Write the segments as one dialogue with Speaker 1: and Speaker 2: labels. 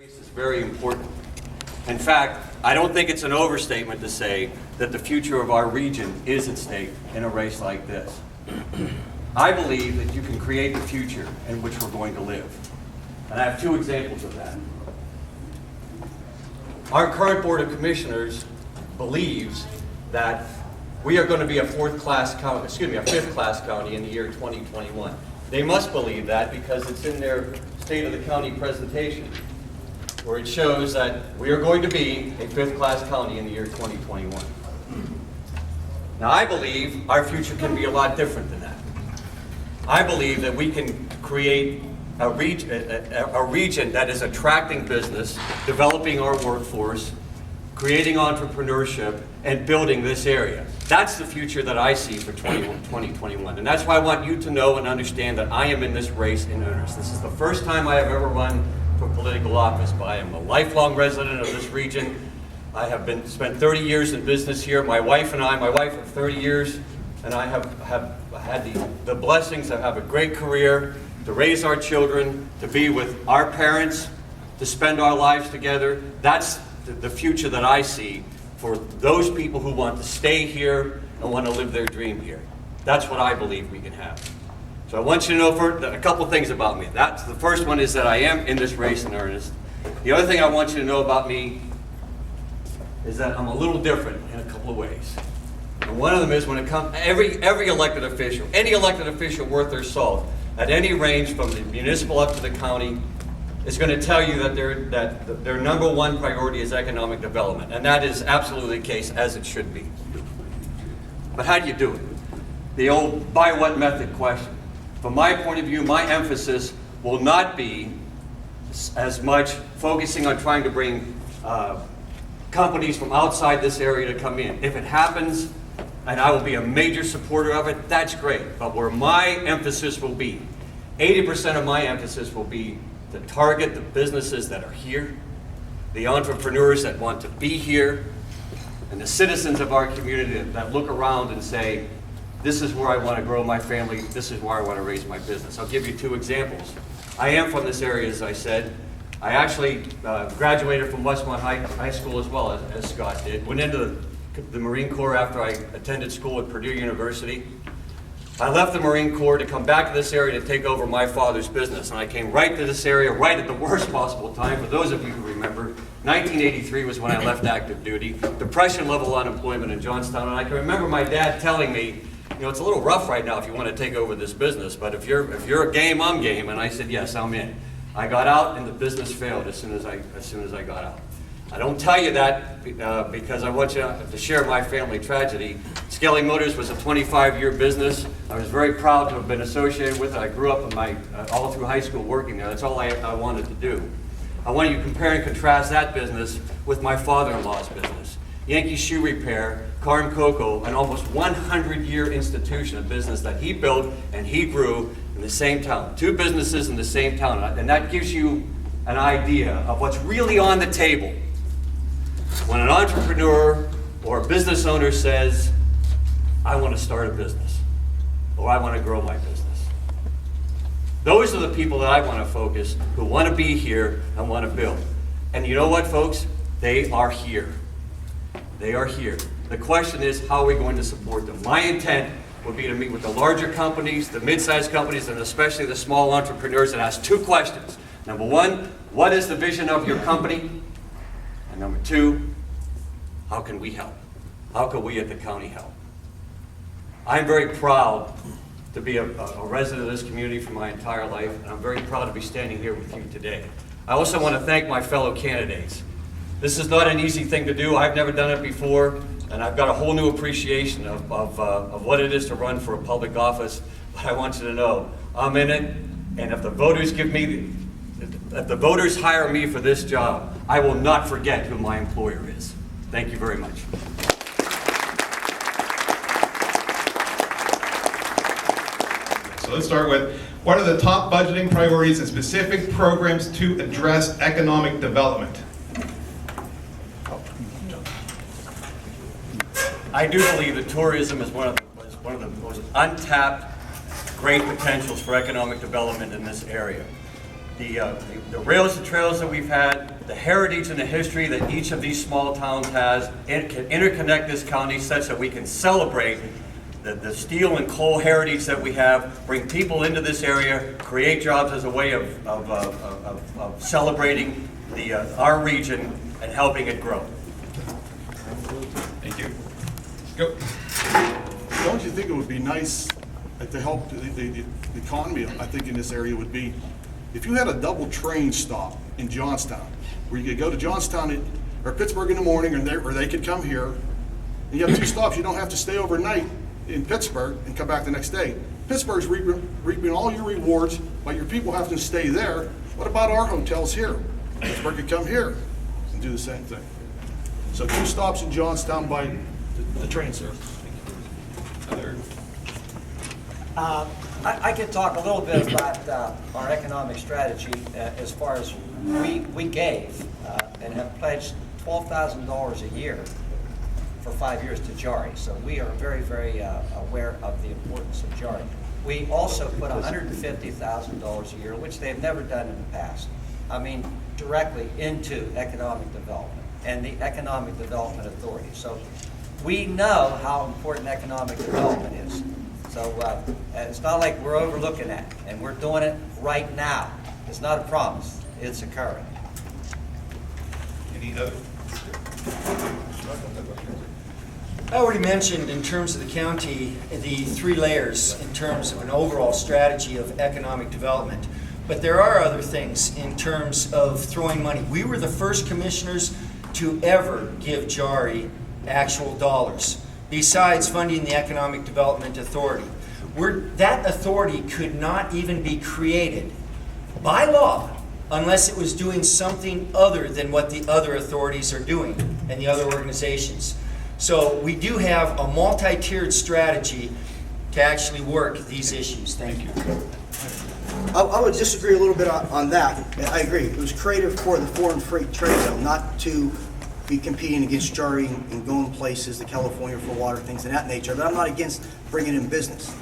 Speaker 1: Race is very important. In fact, I don't think it's an overstatement to say that the future of our region is at stake in a race like this. I believe that you can create the future in which we're going to live. And I have two examples of that. Our current Board of Commissioners believes that we are going to be a fifth-class county in the year 2021. They must believe that because it's in their State of the County presentation, where it shows that we are going to be a fifth-class county in the year 2021. Now, I believe our future can be a lot different than that. I believe that we can create a region that is attracting business, developing our workforce, creating entrepreneurship, and building this area. That's the future that I see for 2021. And that's why I want you to know and understand that I am in this race in earnest. This is the first time I have ever run for political office, but I am a lifelong resident of this region. I have spent 30 years in business here. My wife have 30 years, and I have had the blessings to have a great career, to raise our children, to be with our parents, to spend our lives together. That's the future that I see for those people who want to stay here and want to live their dream here. That's what I believe we can have. So I want you to know a couple things about me. The first one is that I am in this race in earnest. The other thing I want you to know about me is that I'm a little different in a couple of ways. And one of them is when it comes, every elected official, any elected official worth their salt, at any range from the municipal up to the county, is going to tell you that their number one priority is economic development. And that is absolutely the case, as it should be. But how do you do it? The old by what method question. From my point of view, my emphasis will not be as much focusing on trying to bring companies from outside this area to come in. If it happens, and I will be a major supporter of it, that's great. But where my emphasis will be, 80% of my emphasis will be to target the businesses that are here, the entrepreneurs that want to be here, and the citizens of our community that look around and say, this is where I want to grow my family, this is where I want to raise my business. I'll give you two examples. I am from this area, as I said. I actually graduated from Westmont High School as well, as Scott did. Went into the Marine Corps after I attended school at Purdue University. I left the Marine Corps to come back to this area to take over my father's business. And I came right to this area right at the worst possible time. For those of you who remember, 1983 was when I left active duty. Depression level unemployment in Johnstown. And I can remember my dad telling me, you know, it's a little rough right now if you want to take over this business, but if you're game, I'm game. And I said, yes, I'm in. I got out and the business failed as soon as I got out. I don't tell you that because I want you to share my family tragedy. Skelley Motors was a 25-year business. I was very proud to have been associated with it. I grew up all through high school working there. That's all I wanted to do. I want you to compare and contrast that business with my father-in-law's business. Yankee Shoe Repair, Carm Cocoa, an almost 100-year institution of business that he built and he grew in the same town. Two businesses in the same town. And that gives you an idea of what's really on the table when an entrepreneur or a business owner says, I want to start a business, or I want to grow my business. Those are the people that I want to focus, who want to be here and want to build. And you know what, folks? They are here. They are here. The question is, how are we going to support them? My intent would be to meet with the larger companies, the mid-sized companies, and especially the small entrepreneurs and ask two questions. Number one, what is the vision of your company? And number two, how can we help? How can we at the county help? I'm very proud to be a resident of this community for my entire life, and I'm very proud to be standing here with you today. I also want to thank my fellow candidates. This is not an easy thing to do. I've never done it before, and I've got a whole new appreciation of what it is to run for a public office. But I want you to know, I'm in it, and if the voters hire me for this job, I will not forget who my employer is. Thank you very much.
Speaker 2: So let's start with, what are the top budgeting priorities and specific programs to address economic development?
Speaker 1: I do believe that tourism is one of the most untapped great potentials for economic development in this area. the rails and trails that we've had, the heritage and the history that each of these small towns has, and can interconnect this county such that we can celebrate the steel and coal heritage that we have, bring people into this area, create jobs as a way of celebrating our region and helping it grow.
Speaker 2: Thank you. Go.
Speaker 3: Don't you think it would be nice to help the economy, I think, in this area would be, if you had a double train stop in Johnstown, where you could go to Johnstown or Pittsburgh in the morning, or they could come here, and you have two stops. You don't have to stay overnight in Pittsburgh and come back the next day. Pittsburgh's reaping all your rewards, but your people have to stay there. What about our hotels here? Pittsburgh could come here and do the same thing. So 2 stops in Johnstown by the train service.
Speaker 4: I could talk a little bit about our economic strategy as far as we gave and have pledged $12,000 a year for 5 years to JARI. So we are very, very aware of the importance of JARI. We also put $150,000 a year, which they've never done in the past, directly into economic development and the Economic Development Authority. So we know how important economic development is. So it's not like we're overlooking that, and we're doing it right now. It's not a promise, it's occurring.
Speaker 2: Any other?
Speaker 5: I already mentioned in terms of the county, the 3 layers in terms of an overall strategy of economic development. But there are other things in terms of throwing money. We were the first commissioners to ever give JARI actual dollars, besides funding the Economic Development Authority. That authority could not even be created by law unless it was doing something other than what the other authorities are doing and the other organizations. So we do have a multi-tiered strategy to actually work these issues. Thank you.
Speaker 6: I would disagree a little bit on that. I agree. It was created for the foreign freight trade zone, not to be competing against JARI and going places to California for water, things of that nature. But I'm not against bringing in business.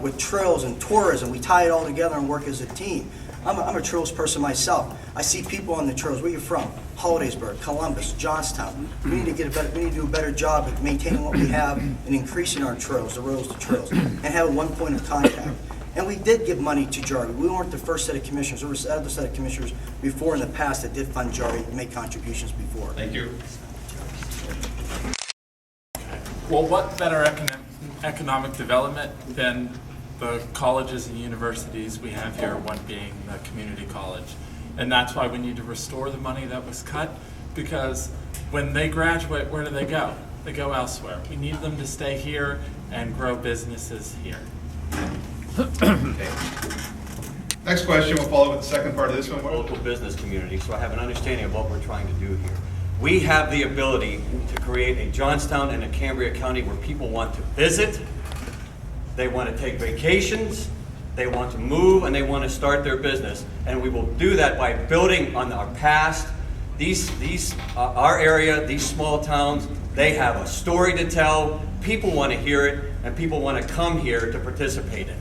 Speaker 6: With trails and tourism, we tie it all together and work as a team. I'm a trails person myself. I see people on the trails. Where are you from? Hollidaysburg, Columbus, Johnstown. We need to do a better job of maintaining what we have and increasing our trails, the roads to trails, and have one point of contact. And we did give money to JARI. We weren't the first set of commissioners. There was other set of commissioners before in the past that did fund JARI and make contributions before.
Speaker 2: Thank you.
Speaker 7: Well, what better economic development than the colleges and universities we have here, one being the community college. And that's why we need to restore the money that was cut, because when they graduate, where do they go? They go elsewhere. We need them to stay here and grow businesses here.
Speaker 2: Okay. Next question, we'll follow with the second part of this one.
Speaker 1: Local business community, so I have an understanding of what we're trying to do here. We have the ability to create a Johnstown and a Cambria County where people want to visit, they want to take vacations, they want to move, and they want to start their business. And we will do that by building on our past. Our area, these small towns, they have a story to tell. People want to hear it, and people want to come here to participate in it.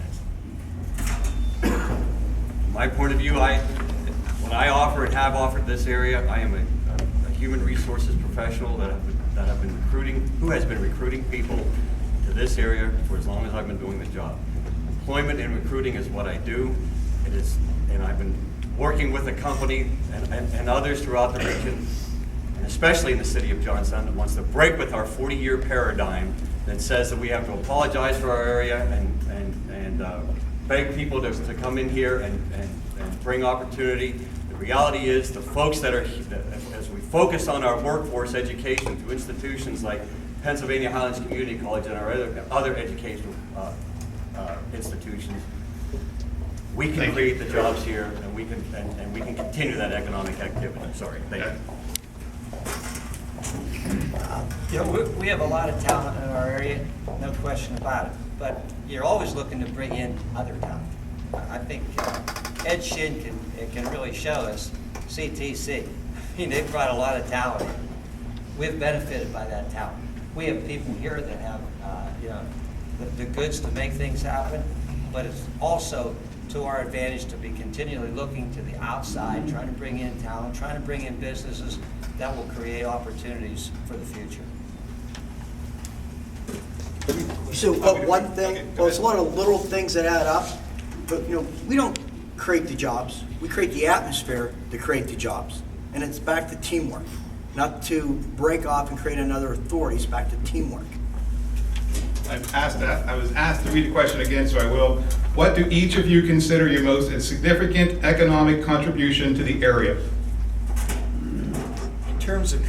Speaker 1: From my point of view, what I offer and have offered this area, I am a human resources professional who has been recruiting people to this area for as long as I've been doing the job. Employment and recruiting is what I do. And I've been working with the company and others throughout the region, and especially in the city of Johnstown, that wants to break with our 40-year paradigm that says that we have to apologize for our area and beg people to come in here and bring opportunity. The reality is the folks that are, as we focus on our workforce education through institutions like Pennsylvania Highlands Community College and our other educational institutions, we can create the jobs here, and we can continue that economic activity. Sorry, thank you.
Speaker 4: We have a lot of talent in our area, no question about it. But you're always looking to bring in other talent. I think Ed Shin can really show us CTC. They've brought a lot of talent in. We've benefited by that talent. We have people here that have the goods to make things happen, but it's also to our advantage to be continually looking to the outside, trying to bring in talent, trying to bring in businesses that will create opportunities for the future.
Speaker 6: So, one thing,
Speaker 2: Okay, go
Speaker 6: well, it's a
Speaker 2: ahead.
Speaker 6: lot of little things that add up, but, we don't create the jobs. We create the atmosphere to create the jobs. And it's back to teamwork, not to break off and create another authority. It's back to teamwork.
Speaker 2: I was asked to read the question again, so I will. What do each of you consider your most significant economic contribution to the area?
Speaker 5: In terms of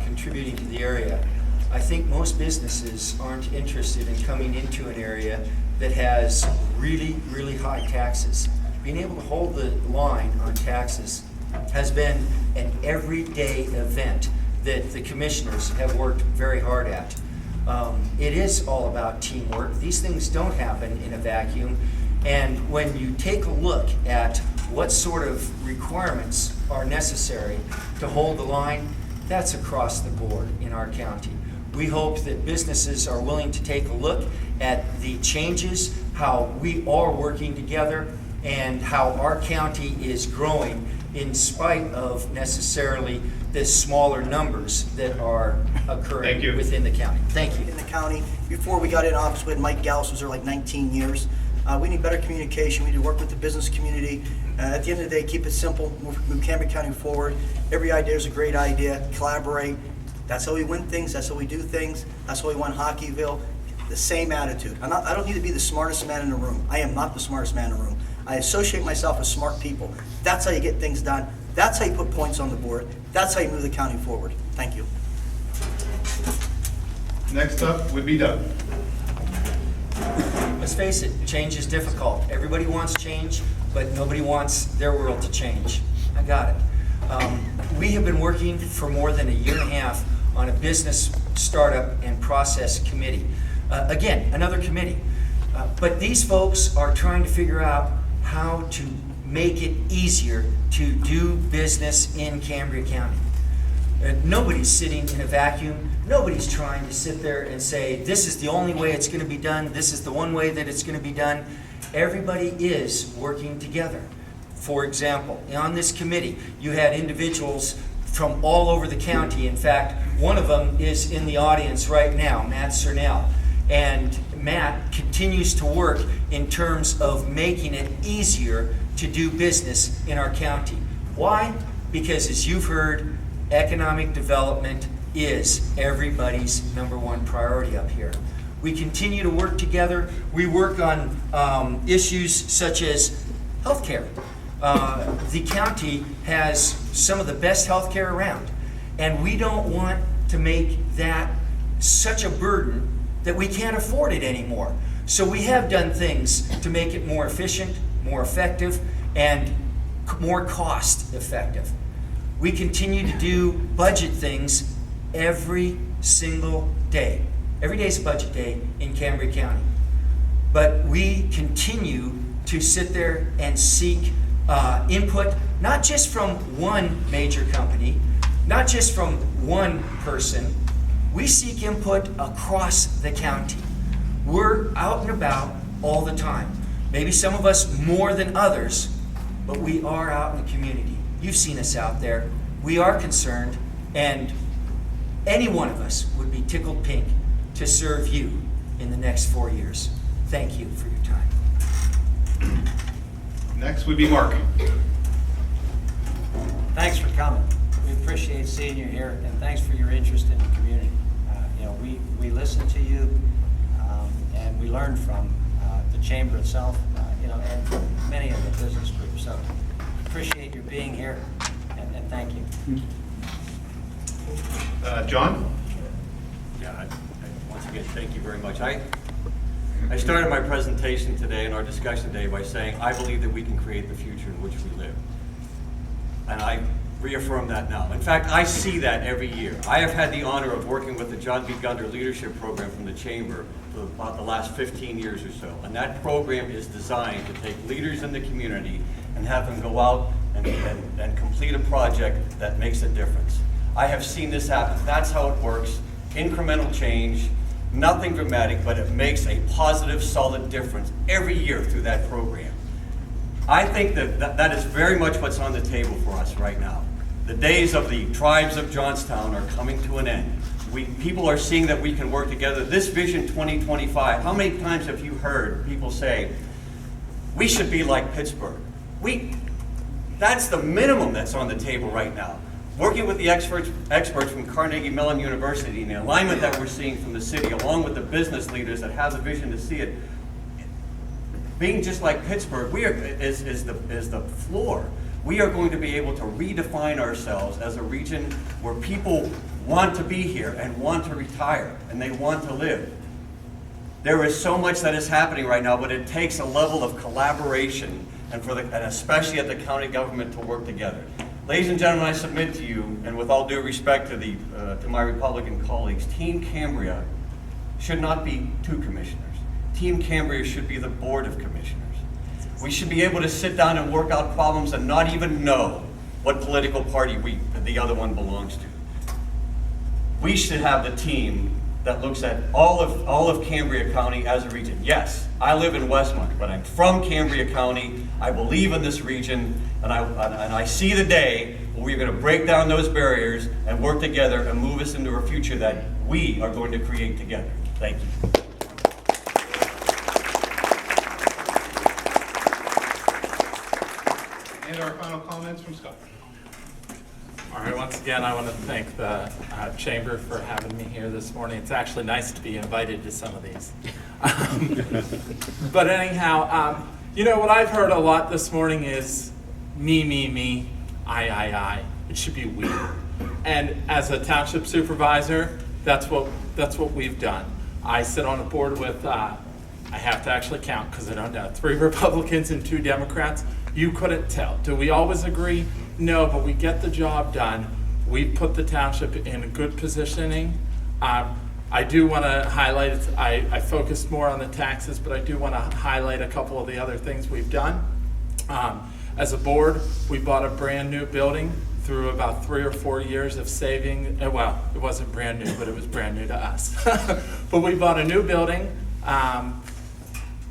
Speaker 5: contributing to the area, I think most businesses aren't interested in coming into an area that has really, really high taxes. Being able to hold the line on taxes has been an everyday event that the commissioners have worked very hard at. It is all about teamwork. These things don't happen in a vacuum. And when you take a look at what sort of requirements are necessary to hold the line, that's across the board in our county. We hope that businesses are willing to take a look at the changes, how we are working together, and how our county is growing in spite of necessarily the smaller numbers that are occurring
Speaker 2: Thank you.
Speaker 5: within the county. Thank you.
Speaker 6: In the county, before we got in office, we had Mike Gallus, was there like 19 years. We need better communication. We need to work with the business community. At the end of the day, keep it simple, move Cambria County forward. Every idea is a great idea. Collaborate. That's how we win things. That's how we do things. That's how we won Hockeyville. The same attitude. I don't need to be the smartest man in the room. I am not the smartest man in the room. I associate myself with smart people. That's how you get things done. That's how you put points on the board. That's how you move the county forward. Thank you.
Speaker 2: Next up would be Doug.
Speaker 5: Let's face it, change is difficult. Everybody wants change, but nobody wants their world to change. I got it. We have been working for more than a year and a half on a business startup and process committee. Again, another committee. But these folks are trying to figure out how to make it easier to do business in Cambria County. Nobody's sitting in a vacuum. Nobody's trying to sit there and say, this is the only way it's going to be done. This is the one way that it's going to be done. Everybody is working together. For example, on this committee, you had individuals from all over the county. In fact, one of them is in the audience right now, Matt Cernell. And Matt continues to work in terms of making it easier to do business in our county. Why? Because as you've heard, economic development is everybody's #1 priority up here. We continue to work together. We work on issues such as healthcare. The county has some of the best healthcare around, and we don't want to make that such a burden that we can't afford it anymore. So we have done things to make it more efficient, more effective, and more cost effective. We continue to do budget things every single day. Every day is a budget day in Cambria County. But we continue to sit there and seek input, not just from one major company, not just from one person. We seek input across the county. We're out and about all the time. Maybe some of us more than others, but we are out in the community. You've seen us out there. We are concerned, and any one of us would be tickled pink to serve you in the next 4 years. Thank you for your time.
Speaker 2: Next would be Mark.
Speaker 4: Thanks for coming. We appreciate seeing you here, and thanks for your interest in the community. We listen to you, and we learn from the chamber itself, and from many of the business groups. So appreciate your being here, and thank you.
Speaker 2: John?
Speaker 1: Yeah, once again, thank you very much. I started my presentation today and our discussion today by saying I believe that we can create the future in which we live. And I reaffirm that now. In fact, I see that every year. I have had the honor of working with the John B. Gunder Leadership Program from the Chamber for about the last 15 years or so. And that program is designed to take leaders in the community and have them go out and complete a project that makes a difference. I have seen this happen. That's how it works. Incremental change, nothing dramatic, but it makes a positive, solid difference every year through that program. I think that is very much what's on the table for us right now. The days of the tribes of Johnstown are coming to an end. People are seeing that we can work together. This Vision 2025, how many times have you heard people say, we should be like Pittsburgh? That's the minimum that's on the table right now. Working with the experts from Carnegie Mellon University and the alignment that we're seeing from the city, along with the business leaders that have the vision to see it, being just like Pittsburgh, is the floor. We are going to be able to redefine ourselves as a region where people want to be here and want to retire and they want to live. There is so much that is happening right now, but it takes a level of collaboration and especially at the county government to work together. Ladies and gentlemen, I submit to you, and with all due respect to my Republican colleagues, Team Cambria should not be 2 commissioners. Team Cambria should be the Board of Commissioners. We should be able to sit down and work out problems and not even know what political party the other one belongs to. We should have the team that looks at all of Cambria County as a region. Yes, I live in Westmont, but I'm from Cambria County. I believe in this region, and I see the day where we're going to break down those barriers and work together and move us into a future that we are going to create together. Thank you.
Speaker 2: And our final comments from Scott.
Speaker 7: All right, once again, I want to thank the Chamber for having me here this morning. It's actually nice to be invited to some of these. But anyhow, you know, what I've heard a lot this morning is me, I. It should be we. And as a township supervisor, that's what we've done. I sit on a board with, I have to actually count because I don't know, 3 Republicans and 2 Democrats. You couldn't tell. Do we always agree? No, but we get the job done. We put the township in a good positioning. I do want to highlight, I focused more on the taxes, but I do want to highlight a couple of the other things we've done. As a board, we bought a brand new building through about 3 or 4 years of saving. Well, it wasn't brand new, but it was brand new to us. But we bought a new building.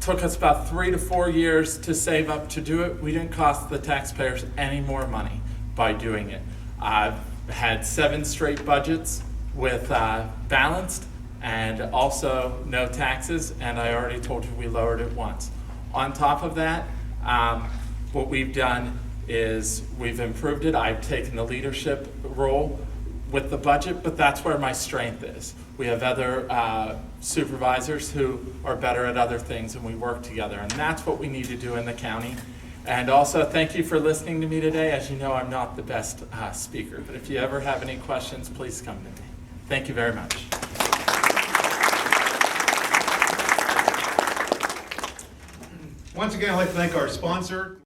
Speaker 7: Took us about 3 to 4 years to save up to do it. We didn't cost the taxpayers any more money by doing it. I've had 7 straight budgets with balanced and also no taxes, and I already told you we lowered it once. On top of that, what we've done is we've improved it. I've taken the leadership role with the budget, but that's where my strength is. We have other supervisors who are better at other things, and we work together, and that's what we need to do in the county. And also, thank you for listening to me today. As you know, I'm not the best speaker, but if you ever have any questions, please come to me. Thank you very much.
Speaker 2: Once again, I'd like to thank our sponsor,